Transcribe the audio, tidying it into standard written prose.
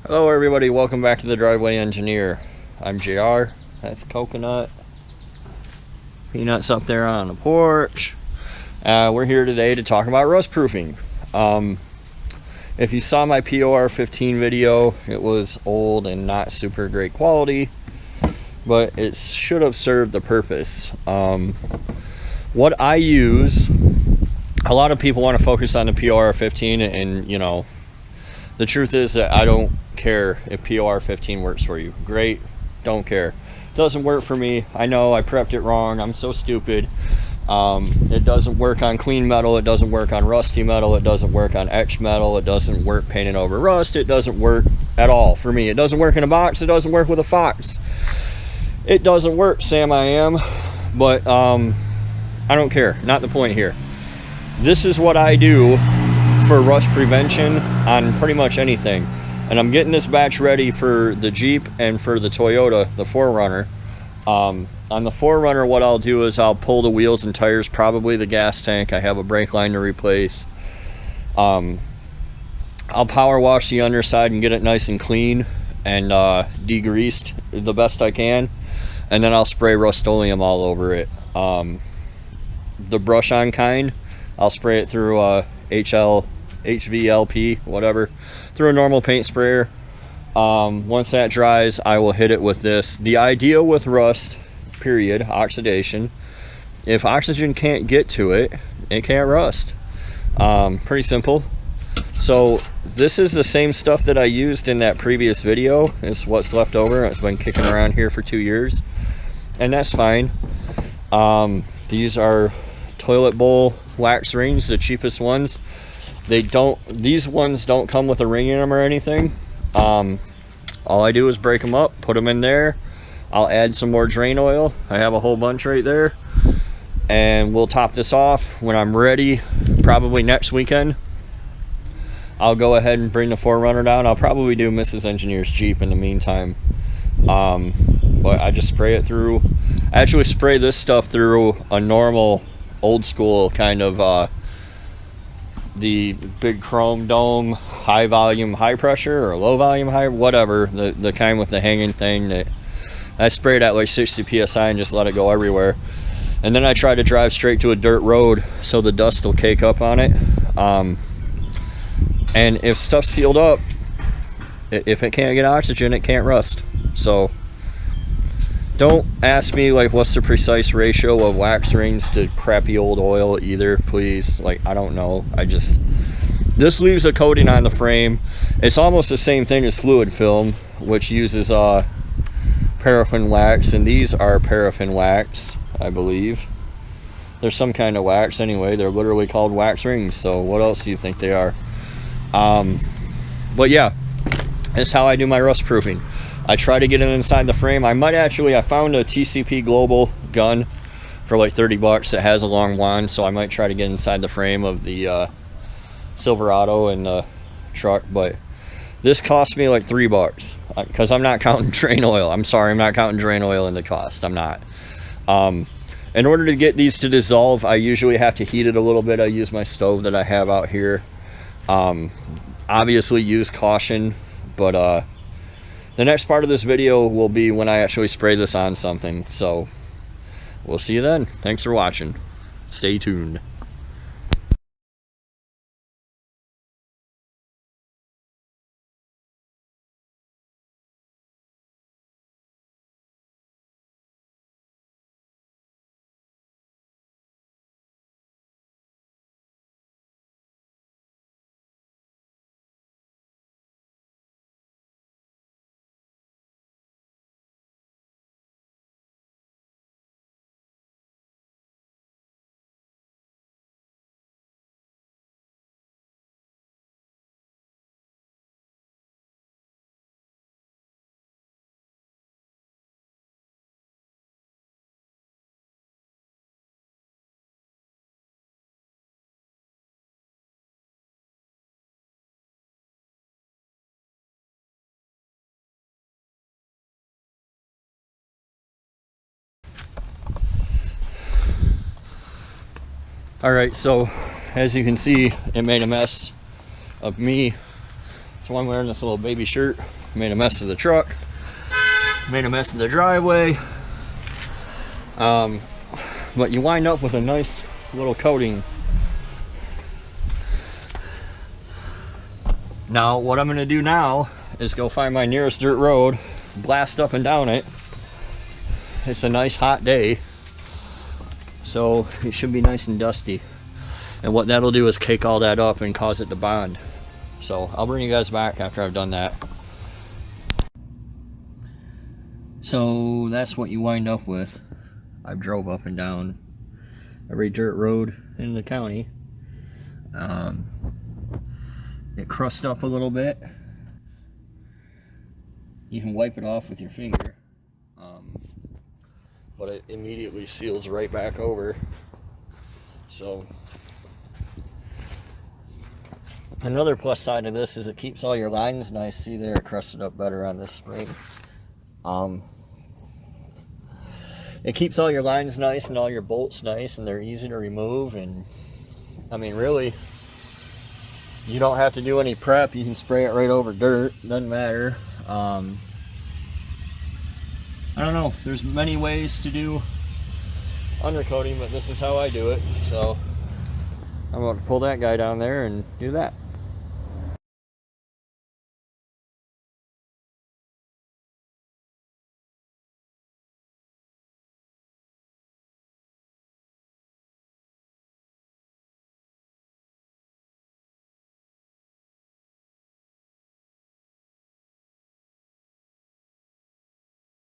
Hello everybody, welcome back to the Driveway Engineer. I'm JR, that's Coconut. Peanuts up there on the porch. We're here today to talk about rust proofing. If you saw my POR 15 video, it was old and not super great quality, but it should have served the purpose. What I use, a lot of people want to focus on the POR 15, and you know, the truth is that I don't care if POR 15 works for you. Great, don't care. Doesn't work for me. I know I prepped it wrong. I'm so stupid. It doesn't work on clean metal. It doesn't work on rusty metal. It doesn't work on etched metal. It doesn't work painted over rust. It doesn't work at all for me. It doesn't work in a box. It doesn't work with a Fox. It doesn't work, Sam I am. But I don't care. Not the point here. This is what I do for rust prevention on pretty much anything. And I'm getting this batch ready for the Jeep and for the Toyota, the 4Runner. On the 4Runner, what I'll do is I'll pull the wheels and tires, probably the gas tank. I have a brake line to replace. I'll power wash the underside and get it nice and clean and degreased the best I can. And then I'll spray Rustoleum all over it. The brush on kind, I'll spray it through HVLP, whatever, through a normal paint sprayer. Once that dries, I will hit it with this. The idea with rust, period, oxidation, if oxygen can't get to it, it can't rust. Pretty simple. So this is the same stuff that I used in that previous video. It's what's left over. It's been kicking around here for 2 years, and that's fine. These are toilet bowl wax rings, the cheapest ones. These ones don't come with a ring in them or anything. All I do is break them up, put them in there. I'll add some more drain oil. I have a whole bunch right there, and we'll top this off when I'm ready. Probably next weekend I'll go ahead and bring the 4Runner down. I'll probably do Mrs. Engineer's Jeep in the meantime. But I just spray it through. I actually spray this stuff through a normal old school kind of the big chrome dome, high volume, high pressure, or low volume, high, whatever, the kind with the hanging thing. That I sprayed at like 60 psi and just let it go everywhere. And then I try to drive straight to a dirt road so the dust will cake up on it. And if stuff's sealed up, if it can't get oxygen, it can't rust. So don't ask me like what's the precise ratio of wax rings to crappy old oil either, please. Like, I don't know. This leaves a coating on the frame. It's almost the same thing as fluid film, which uses paraffin wax, and these are paraffin wax, I believe. They're some kind of wax anyway. They're literally called wax rings, so what else do you think they are? But yeah, that's how I do my rust proofing. I try to get it inside the frame. I found a TCP Global gun for like 30 bucks that has a long wand, so I might try to get inside the frame of the Silverado and the truck, but this cost me like 3 bucks because I'm not counting drain oil. I'm sorry, I'm not counting drain oil in the cost. I'm not. In order to get these to dissolve, I usually have to heat it a little bit. I use my stove that I have out here. Obviously use caution, but the next part of this video will be when I actually spray this on something. So we'll see you then. Thanks for watching. Stay tuned. Alright, so as you can see, it made a mess of me. So I'm wearing this little baby shirt. Made a mess of the truck. Made a mess of the driveway. But you wind up with a nice little coating. Now, what I'm going to do now is go find my nearest dirt road, blast up and down it. It's a nice hot day, so it should be nice and dusty. And what that'll do is cake all that up and cause it to bond. So I'll bring you guys back after I've done that. So that's what you wind up with. I've drove up and down every dirt road in the county. It crusts up a little bit. You can wipe it off with your finger, but it immediately seals right back over. So another plus side of this is it keeps all your lines nice. See there, it crusted up better on this spring. It keeps all your lines nice and all your bolts nice, and they're easy to remove. And I mean, really, you don't have to do any prep. You can spray it right over dirt. Doesn't matter. I don't know. There's many ways to do undercoating, but this is how I do it. So I'm going to pull that guy down there and do that.